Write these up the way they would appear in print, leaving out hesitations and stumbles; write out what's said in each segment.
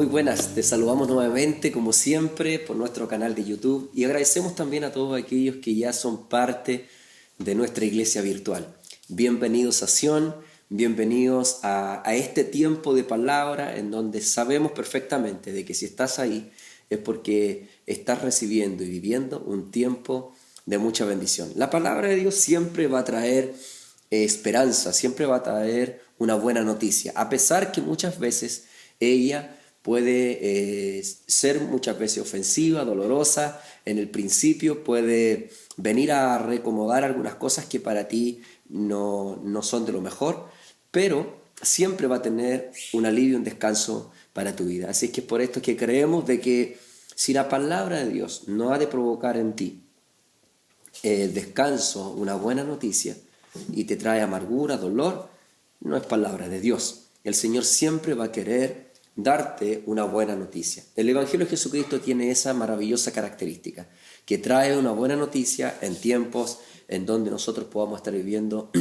Muy buenas, te saludamos nuevamente como siempre por nuestro canal de YouTube y agradecemos también a todos aquellos que ya son parte de nuestra iglesia virtual. Bienvenidos a Sion, bienvenidos a este tiempo de palabra en donde sabemos perfectamente de que si estás ahí es porque estás recibiendo y viviendo un tiempo de mucha bendición. La palabra de Dios siempre va a traer esperanza, siempre va a traer una buena noticia, a pesar que muchas veces ella puede ser muchas veces ofensiva, dolorosa, en el principio puede venir a recomodar algunas cosas que para ti no son de lo mejor, pero siempre va a tener un alivio, un descanso para tu vida. Así que es por esto que creemos de que si la palabra de Dios no ha de provocar en ti descanso, una buena noticia, y te trae amargura, dolor, no es palabra de Dios. El Señor siempre va a querer darte una buena noticia. El Evangelio de Jesucristo tiene esa maravillosa característica, que trae una buena noticia en tiempos en donde nosotros podamos estar viviendo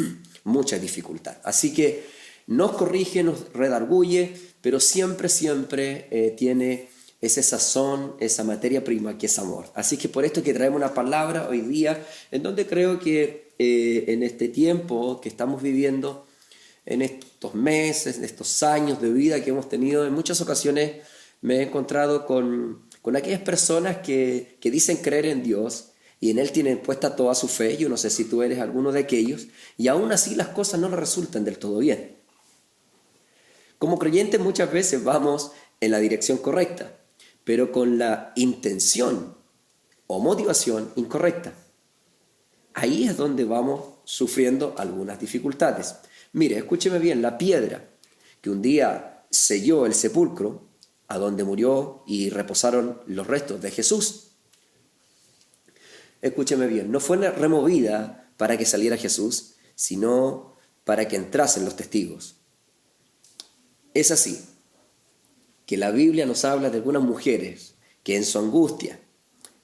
mucha dificultad. Así que nos corrige, nos redarguye, pero siempre tiene ese sazón, esa materia prima que es amor. Así que por esto que traemos una palabra hoy día, en donde creo que en este tiempo que estamos viviendo, en estos meses, en estos años de vida que hemos tenido, en muchas ocasiones me he encontrado con aquellas personas que dicen creer en Dios y en Él tienen puesta toda su fe. Yo no sé si tú eres alguno de aquellos, y aún así las cosas no les resultan del todo bien. Como creyentes muchas veces vamos en la dirección correcta, pero con la intención o motivación incorrecta. Ahí es donde vamos sufriendo algunas dificultades. Mire, escúcheme bien, la piedra que un día selló el sepulcro, a donde murió y reposaron los restos de Jesús. Escúcheme bien, no fue removida para que saliera Jesús, sino para que entrasen los testigos. Es así que la Biblia nos habla de algunas mujeres que en su angustia,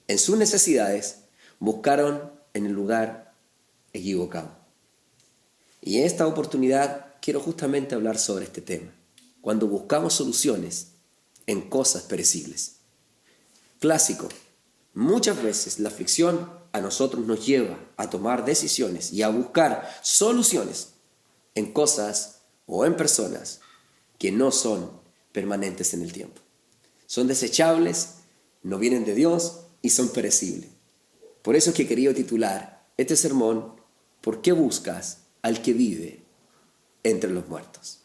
en sus necesidades, buscaron en el lugar equivocado. Y en esta oportunidad quiero justamente hablar sobre este tema, cuando buscamos soluciones en cosas perecibles. Clásico, muchas veces la aflicción a nosotros nos lleva a tomar decisiones y a buscar soluciones en cosas o en personas que no son permanentes en el tiempo. Son desechables, no vienen de Dios y son perecibles. Por eso es que he querido titular este sermón, ¿por qué buscas al que vive entre los muertos?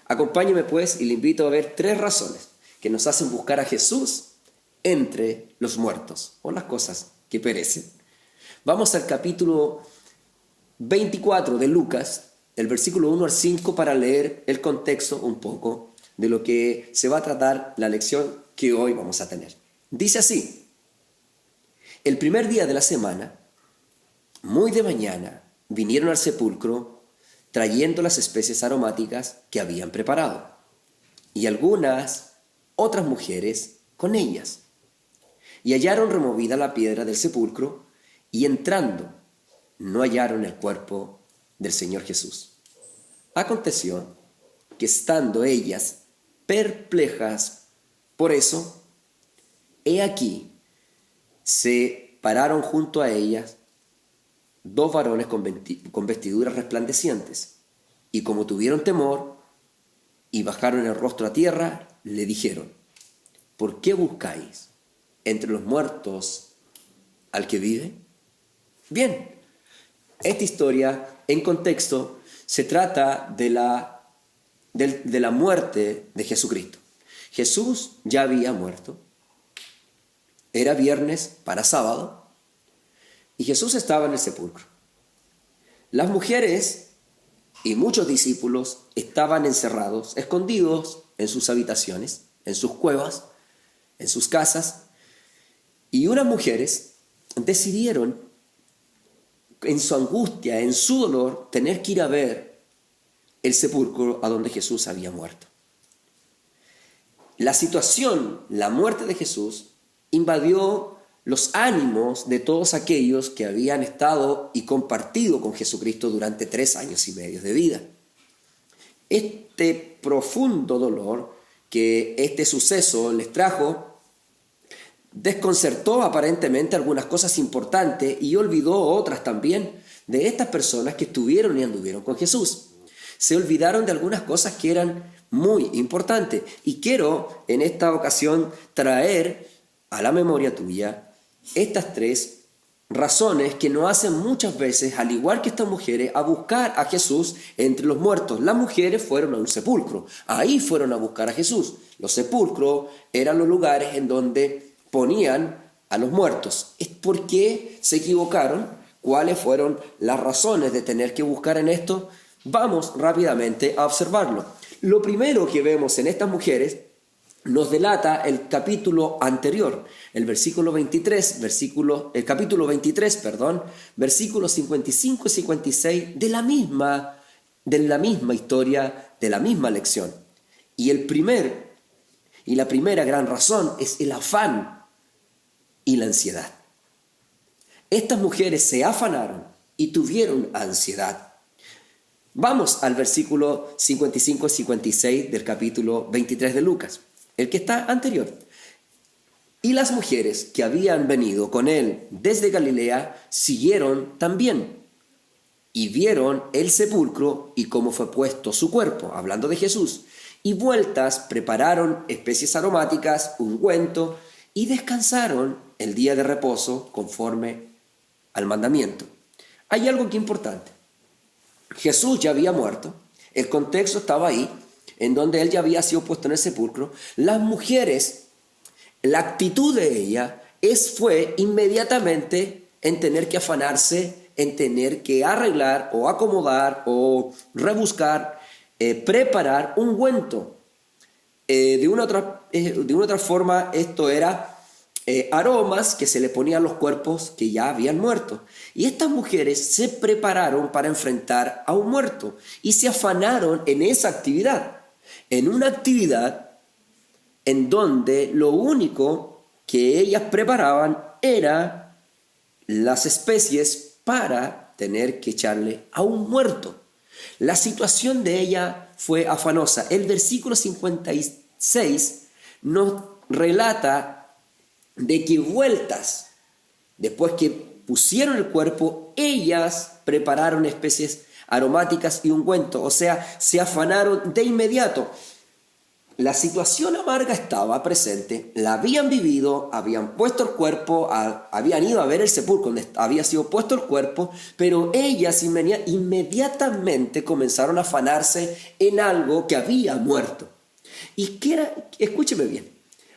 Acompáñeme pues y le invito a ver 3 razones que nos hacen buscar a Jesús entre los muertos o las cosas que perecen. Vamos al capítulo 24 de Lucas, el versículo 1 al 5, para leer el contexto un poco de lo que se va a tratar la lección que hoy vamos a tener. Dice así: el primer día de la semana, muy de mañana, vinieron al sepulcro trayendo las especies aromáticas que habían preparado, y algunas otras mujeres con ellas. Y hallaron removida la piedra del sepulcro, y entrando, no hallaron el cuerpo del Señor Jesús. Aconteció que estando ellas perplejas por eso, he aquí, se pararon junto a ellas 2 varones con vestiduras resplandecientes, y como tuvieron temor y bajaron el rostro a tierra, le dijeron: ¿por qué buscáis entre los muertos al que vive? Bien, esta historia en contexto se trata de la muerte de Jesucristo. Jesús ya había muerto, era viernes para sábado, y Jesús estaba en el sepulcro. Las mujeres y muchos discípulos estaban encerrados, escondidos en sus habitaciones, en sus cuevas, en sus casas, y unas mujeres decidieron, en su angustia, en su dolor, tener que ir a ver el sepulcro a donde Jesús había muerto. La situación, la muerte de Jesús, invadió los ánimos de todos aquellos que habían estado y compartido con Jesucristo durante 3 años y medio de vida. Este profundo dolor que este suceso les trajo, desconcertó aparentemente algunas cosas importantes y olvidó otras también de estas personas que estuvieron y anduvieron con Jesús. Se olvidaron de algunas cosas que eran muy importantes. Y quiero en esta ocasión traer a la memoria tuya estas 3 razones que nos hacen muchas veces, al igual que estas mujeres, a buscar a Jesús entre los muertos. Las mujeres fueron a un sepulcro, ahí fueron a buscar a Jesús. Los sepulcros eran los lugares en donde ponían a los muertos. ¿Por qué se equivocaron? ¿Cuáles fueron las razones de tener que buscar en esto? Vamos rápidamente a observarlo. Lo primero que vemos en estas mujeres nos delata el capítulo anterior, el capítulo 23, versículos 55 y 56 de la misma historia, de la misma lección. Y la primera gran razón es el afán y la ansiedad. Estas mujeres se afanaron y tuvieron ansiedad. Vamos al versículo 55 y 56 del capítulo 23 de Lucas, el que está anterior. Y las mujeres que habían venido con él desde Galilea siguieron también y vieron el sepulcro y cómo fue puesto su cuerpo, hablando de Jesús, y vueltas prepararon especies aromáticas, ungüento, y descansaron el día de reposo conforme al mandamiento. Hay algo que es importante. Jesús ya había muerto, el contexto estaba ahí, en donde él ya había sido puesto en el sepulcro. Las mujeres, la actitud de ella fue inmediatamente en tener que afanarse, en tener que arreglar o acomodar o rebuscar, preparar un ungüento. De una otra forma, esto era aromas que se le ponían a los cuerpos que ya habían muerto. Y estas mujeres se prepararon para enfrentar a un muerto y se afanaron en esa actividad. En una actividad en donde lo único que ellas preparaban era las especies para tener que echarle a un muerto. La situación de ella fue afanosa. El versículo 56 nos relata de que vueltas, después que pusieron el cuerpo, ellas prepararon especies aromáticas y ungüento, o sea, se afanaron de inmediato. La situación amarga estaba presente, la habían vivido, habían puesto el cuerpo, habían ido a ver el sepulcro donde había sido puesto el cuerpo, pero ellas inmediatamente comenzaron a afanarse en algo que había muerto. Y que era, escúcheme bien,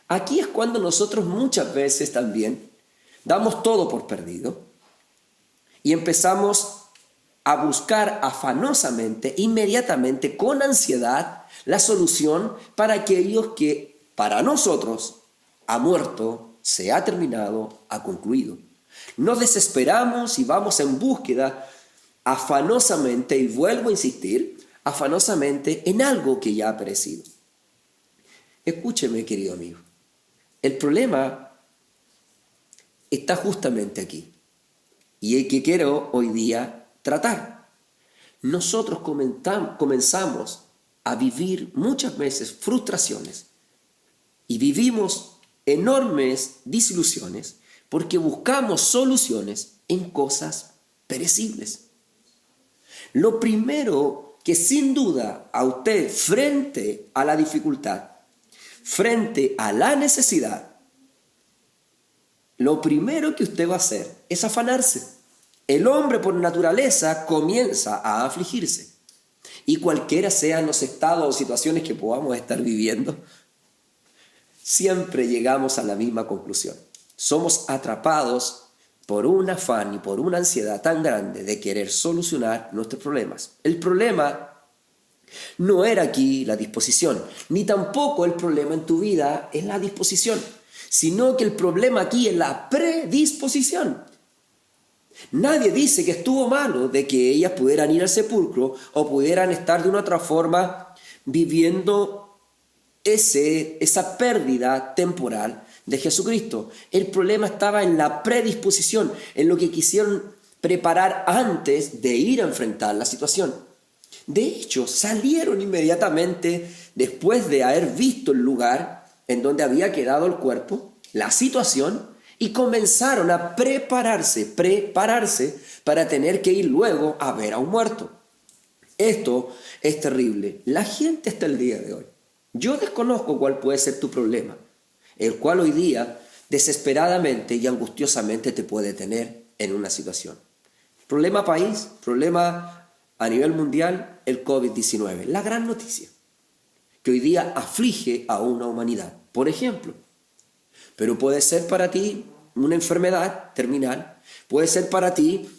aquí es cuando nosotros muchas veces también damos todo por perdido y empezamos a buscar afanosamente, inmediatamente, con ansiedad, la solución para aquellos que para nosotros ha muerto, se ha terminado, ha concluido. Nos desesperamos y vamos en búsqueda afanosamente, y vuelvo a insistir, afanosamente en algo que ya ha perecido. Escúcheme, querido amigo, el problema está justamente aquí y el que quiero hoy día tratar. Nosotros comenzamos a vivir muchas veces frustraciones y vivimos enormes desilusiones porque buscamos soluciones en cosas perecibles. Lo primero que sin duda a usted, frente a la dificultad, frente a la necesidad, lo primero que usted va a hacer es afanarse. El hombre por naturaleza comienza a afligirse. Y cualquiera sean los estados o situaciones que podamos estar viviendo, siempre llegamos a la misma conclusión. Somos atrapados por un afán y por una ansiedad tan grande de querer solucionar nuestros problemas. El problema no era aquí la disposición, ni tampoco el problema en tu vida es la disposición, sino que el problema aquí es la predisposición. Nadie dice que estuvo malo de que ellas pudieran ir al sepulcro o pudieran estar de una otra forma viviendo esa pérdida temporal de Jesucristo. El problema estaba en la predisposición, en lo que quisieron preparar antes de ir a enfrentar la situación. De hecho, salieron inmediatamente después de haber visto el lugar en donde había quedado el cuerpo, la situación, y comenzaron a prepararse para tener que ir luego a ver a un muerto. Esto es terrible. La gente hasta el día de hoy. Yo desconozco cuál puede ser tu problema, el cual hoy día desesperadamente y angustiosamente te puede tener en una situación. Problema país, problema a nivel mundial, el COVID-19. La gran noticia que hoy día aflige a una humanidad, por ejemplo. Pero puede ser para ti una enfermedad terminal, puede ser para ti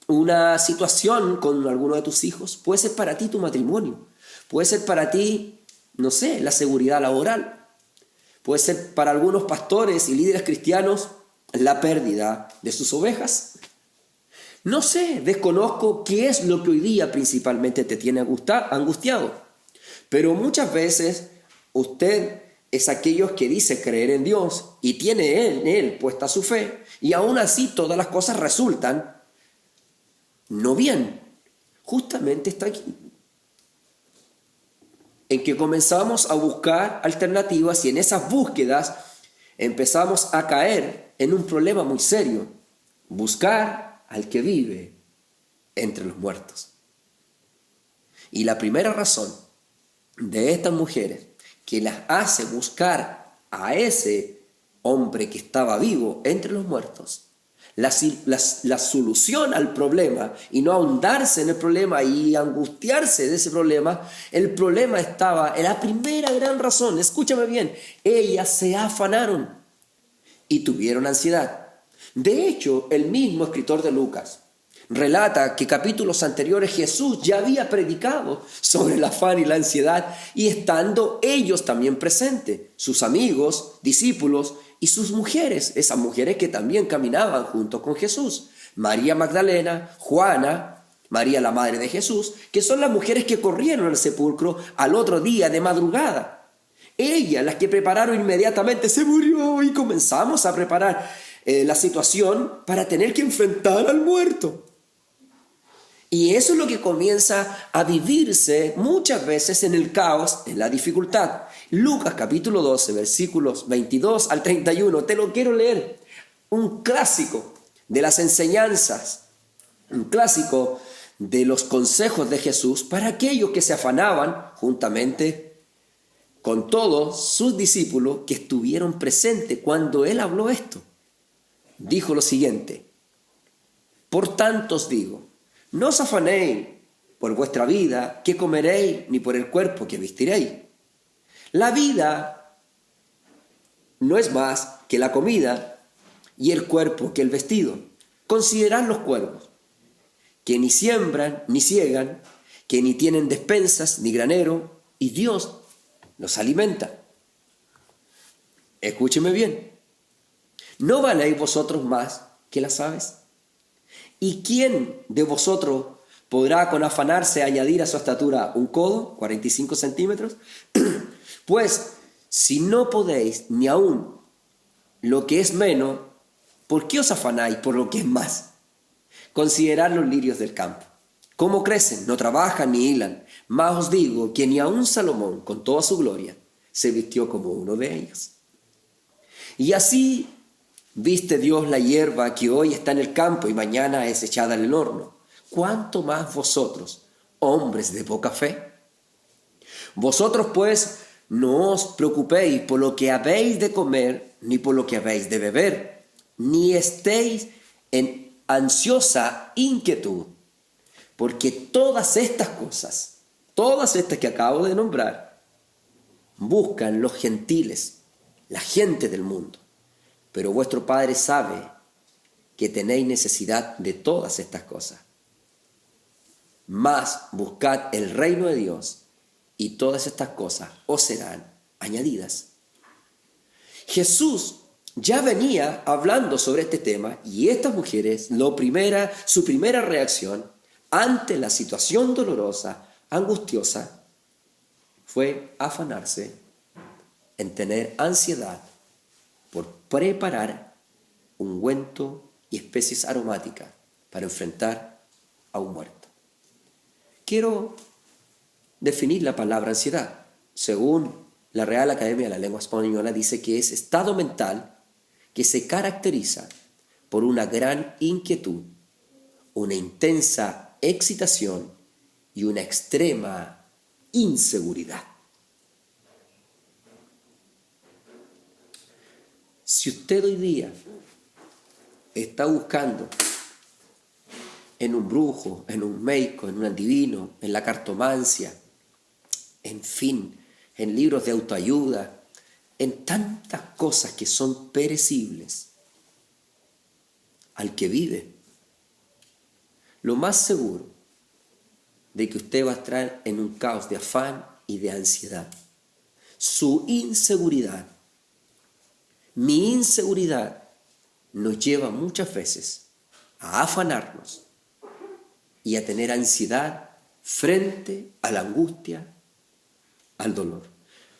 una situación con alguno de tus hijos, puede ser para ti tu matrimonio, puede ser para ti, no sé, la seguridad laboral, puede ser para algunos pastores y líderes cristianos la pérdida de sus ovejas. No sé, desconozco qué es lo que hoy día principalmente te tiene angustiado, pero muchas veces usted es aquellos que dice creer en Dios y tiene en Él puesta su fe, y aún así todas las cosas resultan no bien. Justamente está aquí, en que comenzamos a buscar alternativas y en esas búsquedas empezamos a caer en un problema muy serio: buscar al que vive entre los muertos. Y la primera razón de estas mujeres que las hace buscar a ese hombre que estaba vivo entre los muertos, la solución al problema, y no ahondarse en el problema y angustiarse de ese problema, el problema estaba en la primera gran razón. Escúchame bien, ellas se afanaron y tuvieron ansiedad. De hecho, el mismo escritor de Lucas relata que capítulos anteriores Jesús ya había predicado sobre el afán y la ansiedad, y estando ellos también presentes, sus amigos, discípulos y sus mujeres, esas mujeres que también caminaban junto con Jesús: María Magdalena, Juana, María la madre de Jesús, que son las mujeres que corrieron al sepulcro al otro día de madrugada. Ellas, las que prepararon inmediatamente, se murió, y comenzamos a preparar la situación para tener que enfrentar al muerto. Y eso es lo que comienza a vivirse muchas veces en el caos, en la dificultad. Lucas capítulo 12, versículos 22 al 31, te lo quiero leer. Un clásico de las enseñanzas, un clásico de los consejos de Jesús para aquellos que se afanaban juntamente con todos sus discípulos que estuvieron presentes cuando Él habló esto. Dijo lo siguiente: por tanto os digo, no os afanéis por vuestra vida, qué comeréis, ni por el cuerpo que vestiréis. La vida no es más que la comida, y el cuerpo que el vestido. Considerad los cuervos, que ni siembran ni siegan, que ni tienen despensas ni granero, y Dios los alimenta. Escúcheme bien. ¿No valéis vosotros más que las aves? ¿Y quién de vosotros podrá con afanarse añadir a su estatura un codo, 45 centímetros? Pues si no podéis ni aún lo que es menos, ¿por qué os afanáis por lo que es más? Considerad los lirios del campo, cómo crecen, no trabajan ni hilan. Mas os digo que ni aun Salomón, con toda su gloria, se vistió como uno de ellos. Y así viste Dios la hierba que hoy está en el campo y mañana es echada en el horno. ¿Cuánto más vosotros, hombres de poca fe? Vosotros pues no os preocupéis por lo que habéis de comer, ni por lo que habéis de beber, ni estéis en ansiosa inquietud, porque todas estas cosas, todas estas que acabo de nombrar, buscan los gentiles, la gente del mundo. Pero vuestro Padre sabe que tenéis necesidad de todas estas cosas. Mas buscad el reino de Dios, y todas estas cosas os serán añadidas. Jesús ya venía hablando sobre este tema, y estas mujeres, su primera reacción ante la situación dolorosa, angustiosa, fue afanarse en tener ansiedad por preparar ungüento y especies aromáticas para enfrentar a un muerto. Quiero definir la palabra ansiedad. Según la Real Academia de la Lengua Española, dice que es estado mental que se caracteriza por una gran inquietud, una intensa excitación y una extrema inseguridad. Si usted hoy día está buscando en un brujo, en un médico, en un adivino, en la cartomancia, en fin, en libros de autoayuda, en tantas cosas que son perecibles, al que vive, lo más seguro de que usted va a estar en un caos de afán y de ansiedad. Su inseguridad, mi inseguridad, nos lleva muchas veces a afanarnos y a tener ansiedad frente a la angustia, al dolor.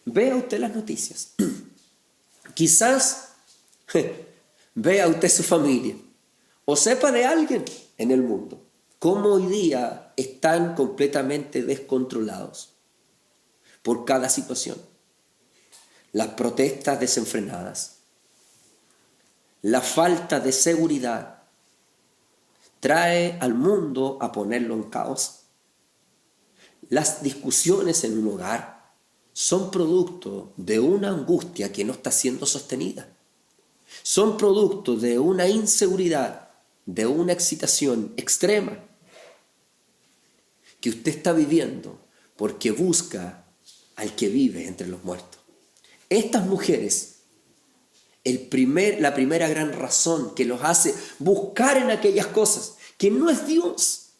Vea usted las noticias. Quizás vea usted su familia o sepa de alguien en el mundo cómo hoy día están completamente descontrolados por cada situación. Las protestas desenfrenadas, la falta de seguridad trae al mundo a ponerlo en caos. Las discusiones en un hogar son producto de una angustia que no está siendo sostenida. Son producto de una inseguridad, de una excitación extrema que usted está viviendo porque busca al que vive entre los muertos. Estas mujeres, la primera gran razón que los hace buscar en aquellas cosas que no es Dios,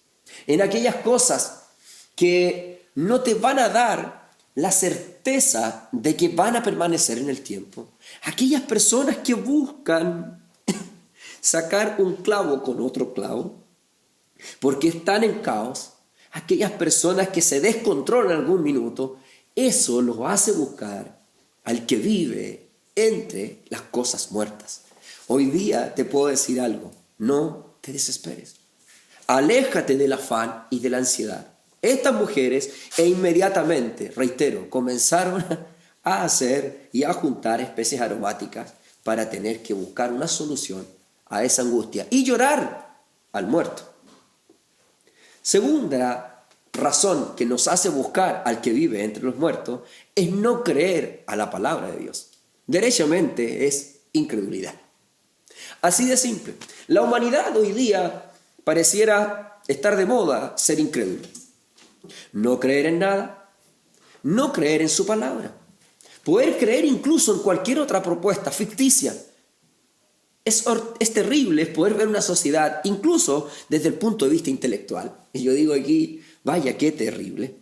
en aquellas cosas que no te van a dar la certeza de que van a permanecer en el tiempo. Aquellas personas que buscan sacar un clavo con otro clavo porque están en caos, aquellas personas que se descontrolan en algún minuto, eso los hace buscar al que vive entre las cosas muertas. Hoy día te puedo decir algo, no te desesperes. Aléjate del afán y de la ansiedad. Estas mujeres inmediatamente, reitero, comenzaron a hacer y a juntar especies aromáticas para tener que buscar una solución a esa angustia y llorar al muerto. Segunda razón que nos hace buscar al que vive entre los muertos es no creer a la palabra de Dios. Derechamente es incredulidad. Así de simple. La humanidad hoy día pareciera estar de moda ser incrédula. No creer en nada, no creer en su palabra. Poder creer incluso en cualquier otra propuesta ficticia. Es terrible, es poder ver una sociedad, incluso desde el punto de vista intelectual. Y yo digo aquí, vaya qué terrible,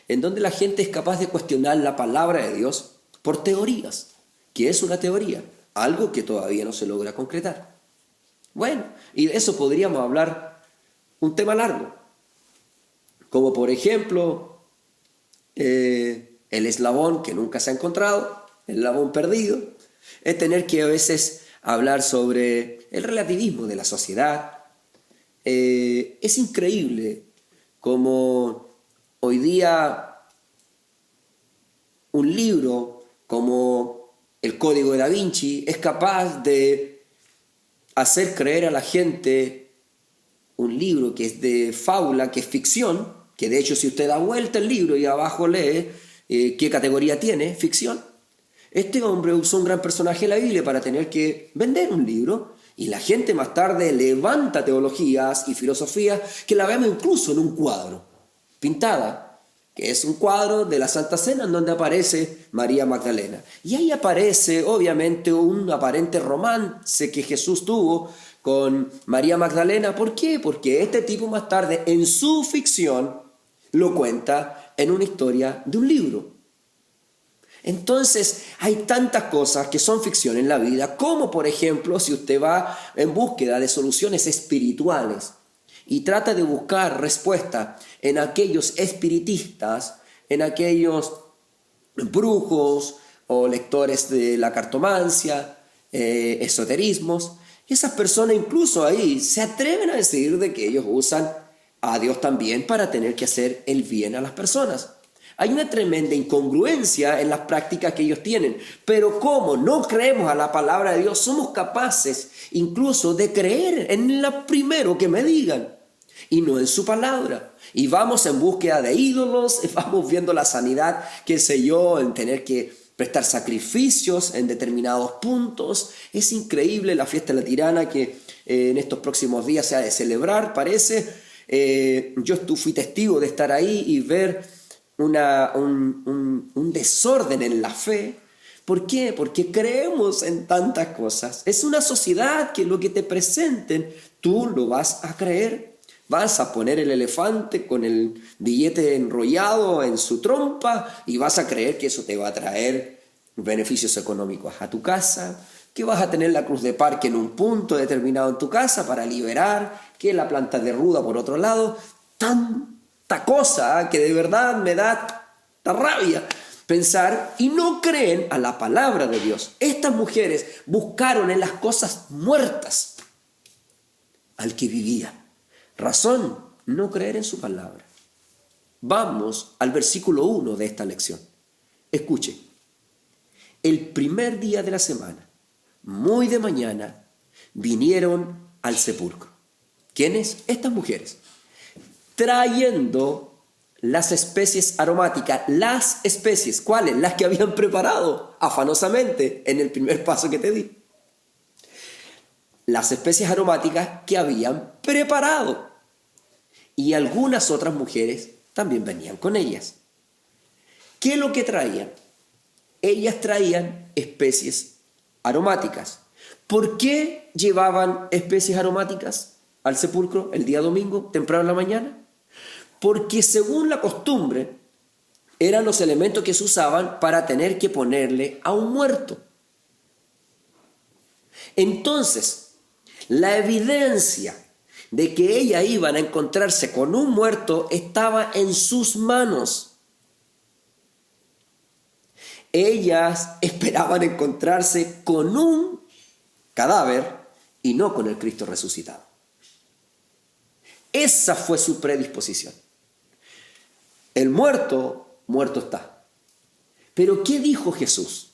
en donde la gente es capaz de cuestionar la palabra de Dios por teorías. ¿Qué es una teoría? Algo que todavía no se logra concretar. Bueno, y de eso podríamos hablar un tema largo. Como por ejemplo, el eslabón que nunca se ha encontrado, el eslabón perdido, es tener que a veces hablar sobre el relativismo de la sociedad. Es increíble como hoy día un libro como el Código de Da Vinci es capaz de hacer creer a la gente un libro que es de fábula, que es ficción, que de hecho si usted da vuelta el libro y abajo lee qué categoría tiene, ficción. Este hombre usó un gran personaje de la Biblia para tener que vender un libro y la gente más tarde levanta teologías y filosofías que la vemos incluso en un cuadro, pintada, que es un cuadro de la Santa Cena en donde aparece María Magdalena. Y ahí aparece obviamente un aparente romance que Jesús tuvo con María Magdalena. ¿Por qué? Porque este tipo más tarde en su ficción lo cuenta en una historia de un libro. Entonces hay tantas cosas que son ficción en la vida, como por ejemplo si usted va en búsqueda de soluciones espirituales y trata de buscar respuesta en aquellos espiritistas, en aquellos brujos o lectores de la cartomancia, esoterismos, esas personas incluso ahí se atreven a decir de que ellos usan a Dios también para tener que hacer el bien a las personas. Hay una tremenda incongruencia en las prácticas que ellos tienen. Pero como no creemos a la palabra de Dios, somos capaces incluso de creer en lo primero que me digan y no en su palabra. Y vamos en búsqueda de ídolos, vamos viendo la sanidad, qué sé yo, en tener que prestar sacrificios en determinados puntos. Es increíble la fiesta de la tirana que en estos próximos días se ha de celebrar, parece. Yo fui testigo de estar ahí y ver un desorden en la fe. ¿Por qué? Porque creemos en tantas cosas. Es una sociedad que lo que te presenten, tú lo vas a creer. Vas a poner el elefante con el billete enrollado en su trompa y vas a creer que eso te va a traer beneficios económicos a tu casa, que vas a tener la cruz de parque en un punto determinado en tu casa para liberar, que la planta de ruda por otro lado. Tanta cosa que de verdad me da rabia pensar, y no creen a la palabra de Dios. Estas mujeres buscaron en las cosas muertas al que vivía. Razón, no creer en su palabra. Vamos al versículo 1 de esta lección. Escuche. El primer día de la semana, muy de mañana, vinieron al sepulcro. ¿Quiénes? Estas mujeres. Trayendo las especies aromáticas. Las especies, ¿cuáles? Las que habían preparado afanosamente en el primer paso que te di. Las especies aromáticas que habían preparado. Y algunas otras mujeres también venían con ellas. ¿Qué es lo que traían? Ellas traían especies aromáticas. ¿Por qué llevaban especies aromáticas al sepulcro el día domingo, temprano en la mañana? Porque según la costumbre, eran los elementos que se usaban para tener que ponerle a un muerto. Entonces, la evidencia de que ellas iban a encontrarse con un muerto estaba en sus manos. Ellas esperaban encontrarse con un cadáver y no con el Cristo resucitado. Esa fue su predisposición. El muerto, muerto está. Pero ¿qué dijo Jesús?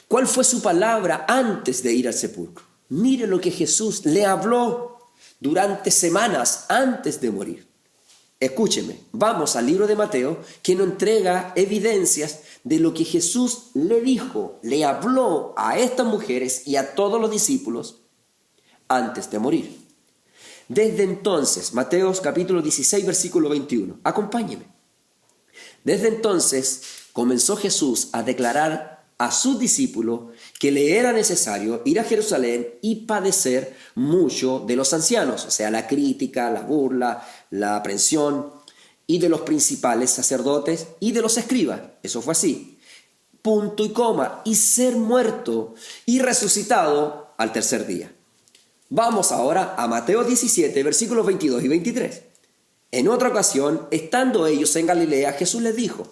¿Cuál fue su palabra antes de ir al sepulcro? Mire lo que Jesús le habló durante semanas antes de morir. Escúcheme, vamos al libro de Mateo, que nos entrega evidencias de lo que Jesús le dijo, le habló a estas mujeres y a todos los discípulos antes de morir. Desde entonces, Mateo capítulo 16, versículo 21, acompáñeme. Desde entonces comenzó Jesús a declarar a sus discípulos que le era necesario ir a Jerusalén y padecer mucho de los ancianos, o sea, la crítica, la burla, la aprensión, y de los principales sacerdotes y de los escribas. Eso fue así. Punto y coma. Y ser muerto y resucitado al tercer día. Vamos ahora a Mateo 17, versículos 22 y 23. En otra ocasión, estando ellos en Galilea, Jesús les dijo: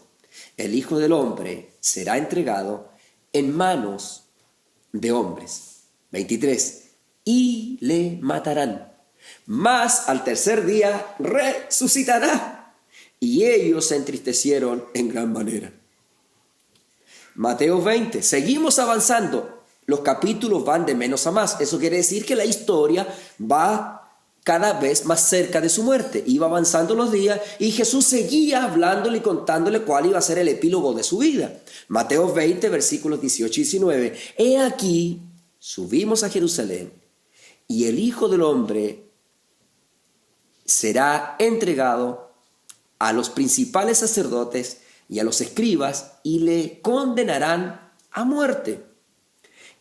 el Hijo del Hombre será entregado en manos de hombres. 23. Y le matarán, mas al tercer día resucitará. Y ellos se entristecieron en gran manera. Mateo 20. Seguimos avanzando. Los capítulos van de menos a más. Eso quiere decir que la historia va cada vez más cerca de su muerte. Iba avanzando los días y Jesús seguía hablándole y contándole cuál iba a ser el epílogo de su vida. Mateo 20, versículos 18 y 19. He aquí, subimos a Jerusalén y el Hijo del Hombre será entregado a los principales sacerdotes y a los escribas y le condenarán a muerte.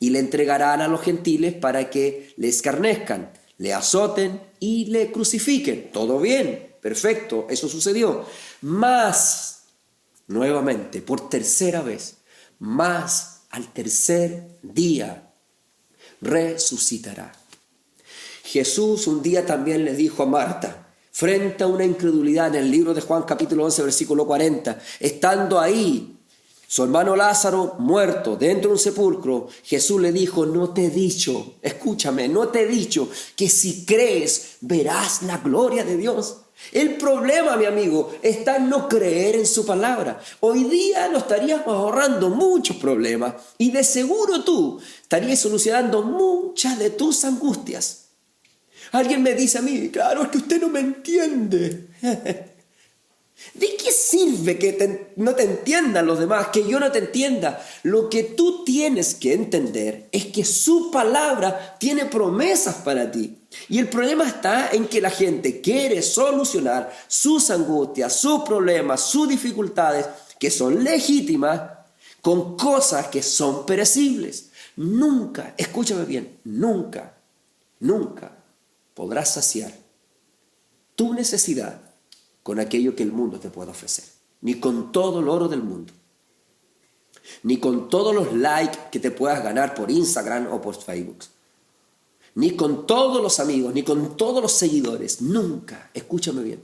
Y le entregarán a los gentiles para que le escarnezcan, le azoten y le crucifiquen. Todo bien, perfecto, eso sucedió. Mas, nuevamente, por tercera vez, mas al tercer día resucitará. Jesús un día también le dijo a Marta, frente a una incredulidad en el libro de Juan capítulo 11, versículo 40, estando ahí, su hermano Lázaro muerto dentro de un sepulcro, Jesús le dijo: no te he dicho, escúchame, no te he dicho que si crees verás la gloria de Dios. El problema, mi amigo, está en no creer en su palabra. Hoy día nos estaríamos ahorrando muchos problemas y de seguro tú estarías solucionando muchas de tus angustias. Alguien me dice a mí, claro, es que usted no me entiende. ¿De qué sirve que no te entiendan los demás, que yo no te entienda? Lo que tú tienes que entender es que su palabra tiene promesas para ti. Y el problema está en que la gente quiere solucionar sus angustias, sus problemas, sus dificultades, que son legítimas, con cosas que son perecibles. Nunca, escúchame bien, nunca podrás saciar tu necesidad con aquello que el mundo te pueda ofrecer. Ni con todo el oro del mundo. Ni con todos los likes que te puedas ganar por Instagram o por Facebook. Ni con todos los amigos, ni con todos los seguidores. Nunca, escúchame bien,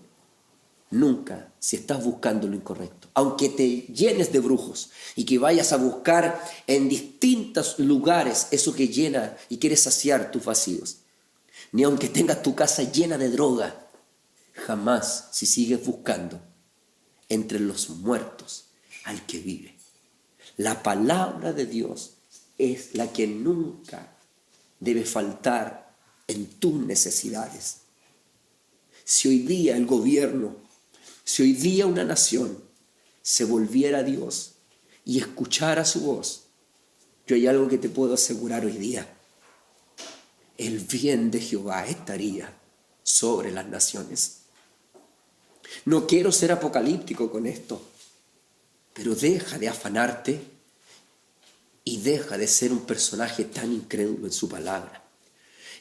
nunca si estás buscando lo incorrecto. Aunque te llenes de brujos y que vayas a buscar en distintos lugares eso que llena y quieres saciar tus vacíos. Ni aunque tengas tu casa llena de droga. Jamás si sigues buscando entre los muertos al que vive. La palabra de Dios es la que nunca debe faltar en tus necesidades. Si hoy día el gobierno, si hoy día una nación se volviera a Dios y escuchara su voz, yo hay algo que te puedo asegurar hoy día. El bien de Jehová estaría sobre las naciones. No quiero ser apocalíptico con esto, pero deja de afanarte y deja de ser un personaje tan incrédulo en su palabra.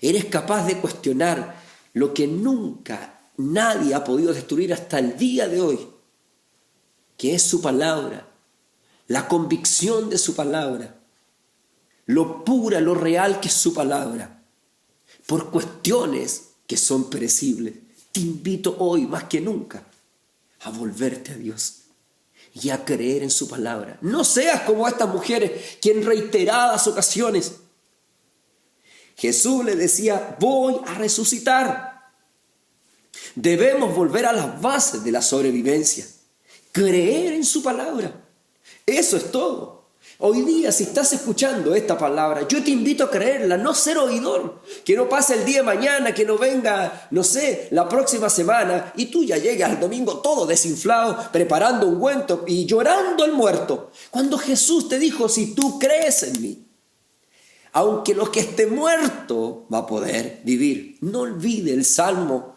Eres capaz de cuestionar lo que nunca nadie ha podido destruir hasta el día de hoy, que es su palabra, la convicción de su palabra, lo pura, lo real que es su palabra, por cuestiones que son perecibles. Te invito hoy más que nunca a volverte a Dios y a creer en su palabra. No seas como estas mujeres que en reiteradas ocasiones Jesús le decía, voy a resucitar. Debemos volver a las bases de la sobrevivencia, creer en su palabra. Eso es todo. Hoy día, si estás escuchando esta palabra, yo te invito a creerla, no ser oidor. Que no pase el día de mañana, que no venga, no sé, la próxima semana y tú ya llegas al domingo todo desinflado, preparando ungüento y llorando al muerto. Cuando Jesús te dijo, si tú crees en mí, aunque lo que esté muerto va a poder vivir. No olvide el Salmo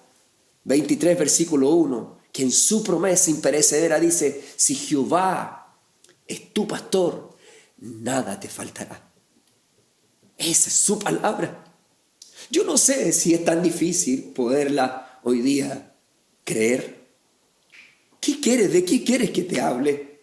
23, versículo 1, que en su promesa imperecedera dice, si Jehová es tu pastor, nada te faltará. Esa es su palabra. Yo no sé si es tan difícil poderla hoy día creer. ¿Qué quieres? ¿De qué quieres que te hable?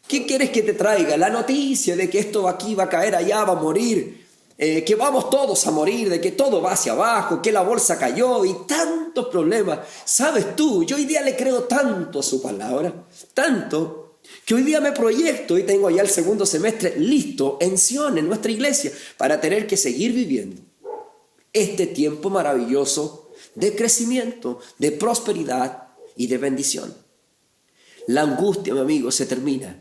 ¿Qué quieres que te traiga? La noticia de que esto aquí va a caer, allá va a morir, que vamos todos a morir, de que todo va hacia abajo, que la bolsa cayó y tantos problemas. ¿Sabes tú? Yo hoy día le creo tanto a su palabra, tanto, que hoy día me proyecto y tengo ya el segundo semestre listo en Sion, en nuestra iglesia, para tener que seguir viviendo este tiempo maravilloso de crecimiento, de prosperidad y de bendición. La angustia, mi amigo, se termina.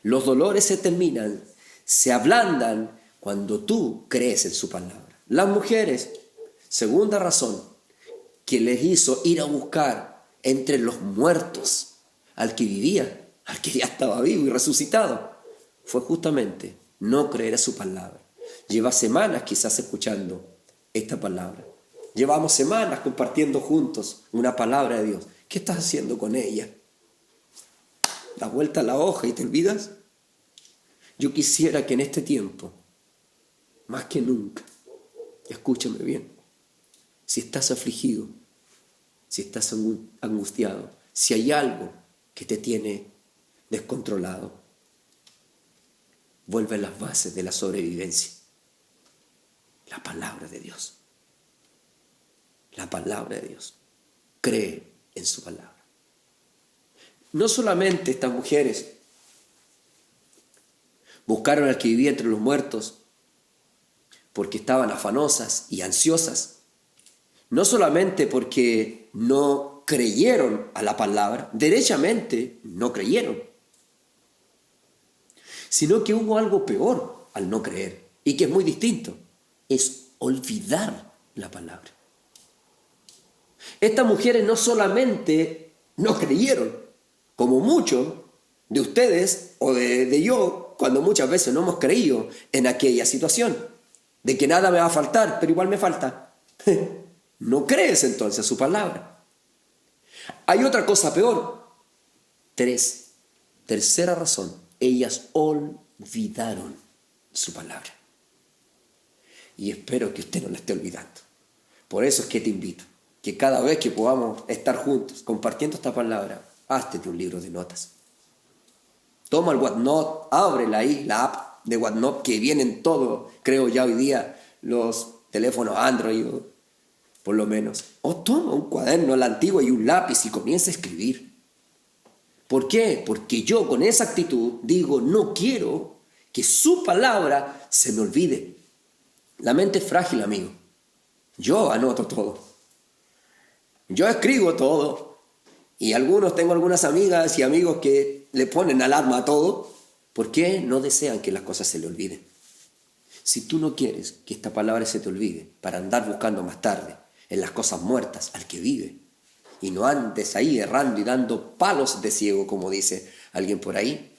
Los dolores se terminan, se ablandan cuando tú crees en su palabra. Las mujeres, segunda razón que les hizo ir a buscar entre los muertos al que vivía, al que ya estaba vivo y resucitado, fue justamente no creer a su palabra. Lleva semanas quizás escuchando esta palabra. Llevamos semanas compartiendo juntos una palabra de Dios. ¿Qué estás haciendo con ella? ¿Das vuelta a la hoja y te olvidas? Yo quisiera que en este tiempo, más que nunca, escúchame bien, si estás afligido, si estás angustiado, si hay algo que te tiene descontrolado, vuelve a las bases de la sobrevivencia. La palabra de Dios. La palabra de Dios. Cree en su palabra. No solamente estas mujeres buscaron al que vivía entre los muertos porque estaban afanosas y ansiosas. no solamente porque no creyeron a la palabra, derechamente no creyeron, sino que hubo algo peor al no creer, y que es muy distinto, es olvidar la palabra. Estas mujeres no solamente no creyeron, como muchos de ustedes o de yo, cuando muchas veces no hemos creído en aquella situación, de que nada me va a faltar, pero igual me falta. No crees entonces a su palabra. Hay otra cosa peor. Tercera razón, ellas olvidaron su palabra. Y espero que usted no la esté olvidando. Por eso es que te invito, que cada vez que podamos estar juntos compartiendo esta palabra, hazte un libro de notas. Toma el OneNote, ábrela ahí, la app de OneNote que vienen todo, creo ya hoy día, los teléfonos Android, por lo menos. O toma un cuaderno a la antigua y un lápiz y comienza a escribir. ¿Por qué? Porque yo con esa actitud digo, no quiero que su palabra se me olvide. La mente es frágil, amigo. Yo anoto todo. Yo escribo todo. Y tengo algunas amigas y amigos que le ponen alarma a todo. ¿Por qué? No desean que las cosas se le olviden. Si tú no quieres que esta palabra se te olvide para andar buscando más tarde en las cosas muertas al que vive, y no andes ahí errando y dando palos de ciego, como dice alguien por ahí,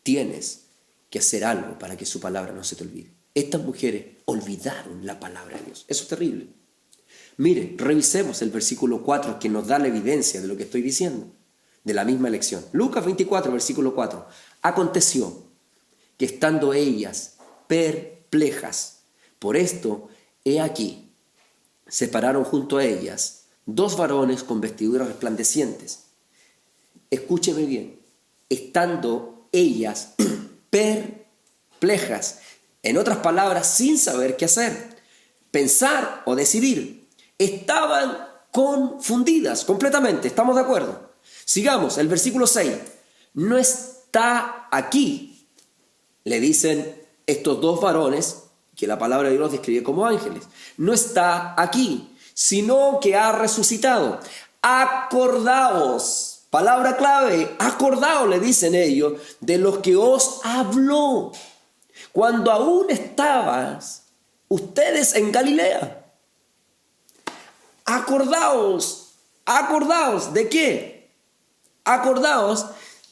tienes que hacer algo para que su palabra no se te olvide. Estas mujeres olvidaron la palabra de Dios. Eso es terrible. Mire, revisemos el versículo 4 que nos da la evidencia de lo que estoy diciendo, de la misma lección. Lucas 24, versículo 4. Aconteció que estando ellas perplejas por esto, he aquí, se pararon junto a ellas 2 varones con vestiduras resplandecientes. Escúcheme bien, estando ellas perplejas, en otras palabras, sin saber qué hacer, pensar o decidir, estaban confundidas completamente. ¿Estamos de acuerdo? Sigamos, el versículo 6. No está aquí, le dicen estos 2 varones, que la palabra de Dios describe como ángeles. No está aquí, sino que ha resucitado. Acordaos, palabra clave, acordaos, le dicen ellos, de los que os habló cuando aún estabas ustedes en Galilea. Acordaos ¿de qué? Acordaos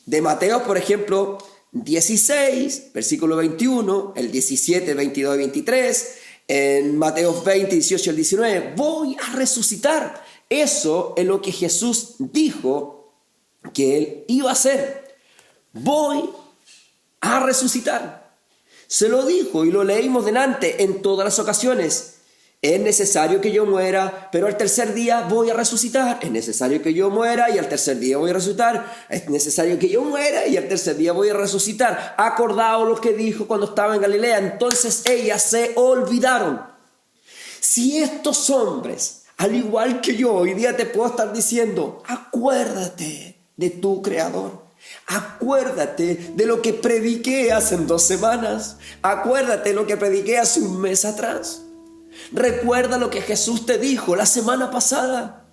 de Mateo, por ejemplo, 16, versículo 21, el 17, 22 y 23, en Mateo 20, 18 y 19, voy a resucitar. Eso es lo que Jesús dijo que Él iba a hacer. Voy a resucitar. Se lo dijo y lo leímos delante en todas las ocasiones. Es necesario que yo muera, pero al tercer día voy a resucitar. Es necesario que yo muera y al tercer día voy a resucitar. Es necesario que yo muera y al tercer día voy a resucitar. Acordaos lo que dijo cuando estaba en Galilea. Entonces ellas se olvidaron. Si estos hombres, al igual que yo, hoy día te puedo estar diciendo, acuérdate de tu Creador. Acuérdate de lo que prediqué hace 2 semanas. Acuérdate de lo que prediqué hace 1 mes atrás. Recuerda lo que Jesús te dijo la semana pasada.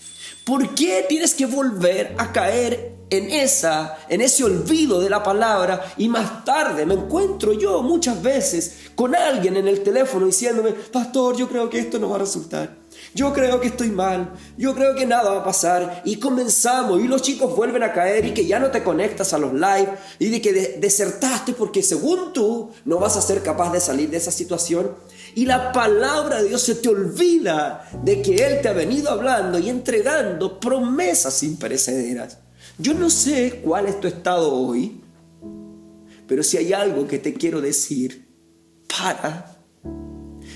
¿Por qué tienes que volver a caer en ese olvido de la palabra? Y más tarde me encuentro yo muchas veces con alguien en el teléfono diciéndome, pastor, yo creo que esto no va a resultar. Yo creo que estoy mal, yo creo que nada va a pasar. Y comenzamos y los chicos vuelven a caer y que ya no te conectas a los live y de que desertaste porque según tú no vas a ser capaz de salir de esa situación. Y la palabra de Dios se te olvida de que Él te ha venido hablando y entregando promesas imperecederas. Yo no sé cuál es tu estado hoy, pero si hay algo que te quiero decir, para.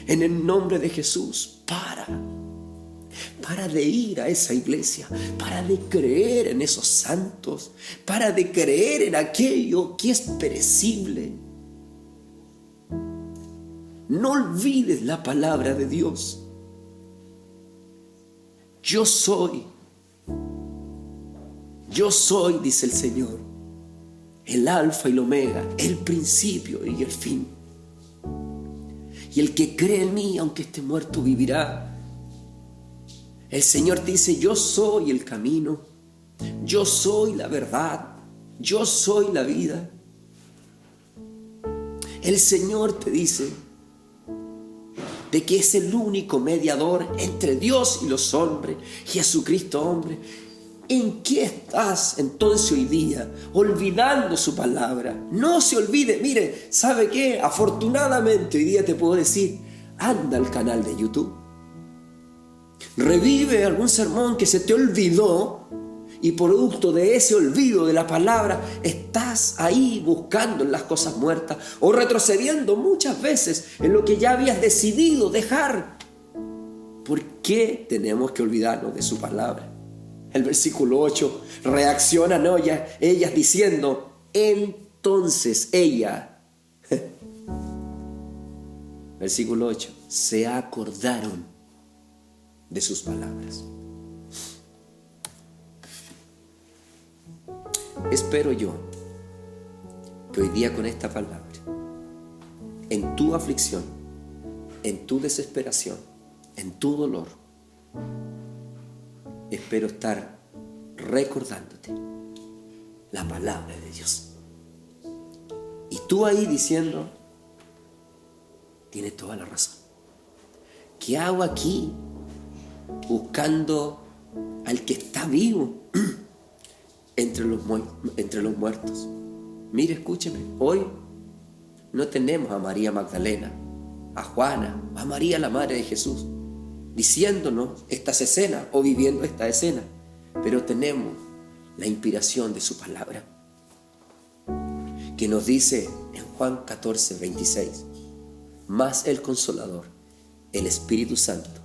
En el nombre de Jesús, para. Para de ir a esa iglesia, para de creer en esos santos, para de creer en aquello que es perecible. No olvides la palabra de Dios. Yo soy, dice el Señor, el alfa y el omega, el principio y el fin. Y el que cree en mí, aunque esté muerto, vivirá. El Señor te dice, yo soy el camino, yo soy la verdad, yo soy la vida. El Señor te dice de que es el único mediador entre Dios y los hombres, Jesucristo hombre. ¿En qué estás entonces hoy día? Olvidando su palabra. No se olvide, mire, ¿sabe qué? Afortunadamente hoy día te puedo decir, anda al canal de YouTube. Revive algún sermón que se te olvidó y producto de ese olvido de la palabra estás ahí buscando en las cosas muertas o retrocediendo muchas veces en lo que ya habías decidido dejar. ¿Por qué tenemos que olvidarnos de su palabra? El versículo 8 reaccionan ellas diciendo, entonces ella, versículo 8, se acordaron de sus palabras. Espero yo que hoy día con esta palabra, en tu aflicción, en tu desesperación, en tu dolor, espero estar recordándote la palabra de Dios. Y tú ahí diciendo, tienes toda la razón. ¿Qué hago aquí buscando al que está vivo entre los muertos? Mire, escúcheme, hoy no tenemos a María Magdalena, a Juana, a María la Madre de Jesús, diciéndonos estas escenas o viviendo esta escena, pero tenemos la inspiración de su palabra, que nos dice en Juan 14, 26, mas el Consolador, el Espíritu Santo,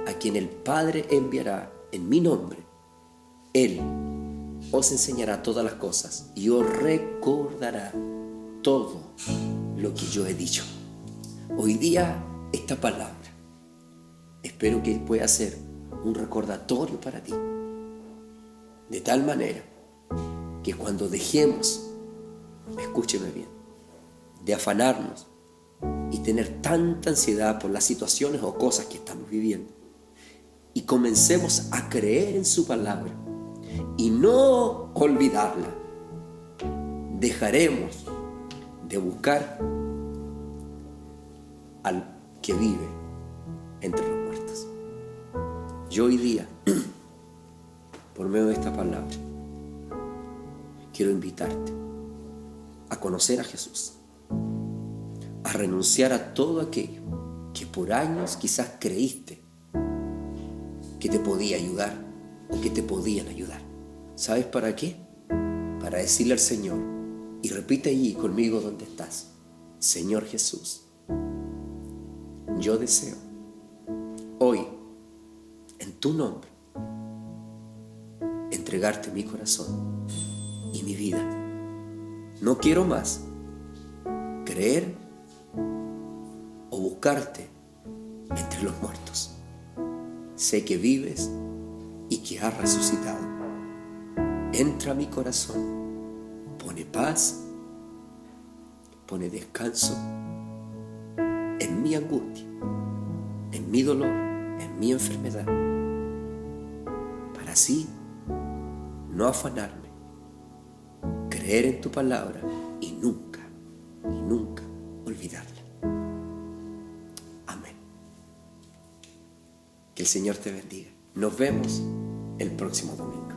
a quien el Padre enviará en mi nombre, Él os enseñará todas las cosas y os recordará todo lo que yo he dicho. Hoy día esta palabra espero que pueda ser un recordatorio para ti, de tal manera que cuando dejemos, escúcheme bien, de afanarnos y tener tanta ansiedad por las situaciones o cosas que estamos viviendo y comencemos a creer en su palabra y no olvidarla, dejaremos de buscar al que vive entre los muertos. Yo hoy día, por medio de esta palabra, quiero invitarte a conocer a Jesús, a renunciar a todo aquello que por años quizás creíste que te podía ayudar o que te podían ayudar. ¿Sabes para qué? Para decirle al Señor, y repite allí conmigo donde estás, Señor Jesús, yo deseo hoy, en tu nombre, entregarte mi corazón y mi vida. No quiero más creer o buscarte entre los muertos. Sé que vives y que has resucitado. Entra a mi corazón, pone paz, pone descanso en mi angustia, en mi dolor, en mi enfermedad, para así no afanarme, creer en tu palabra y nunca olvidarla. Amén. Que el Señor te bendiga. Nos vemos el próximo domingo.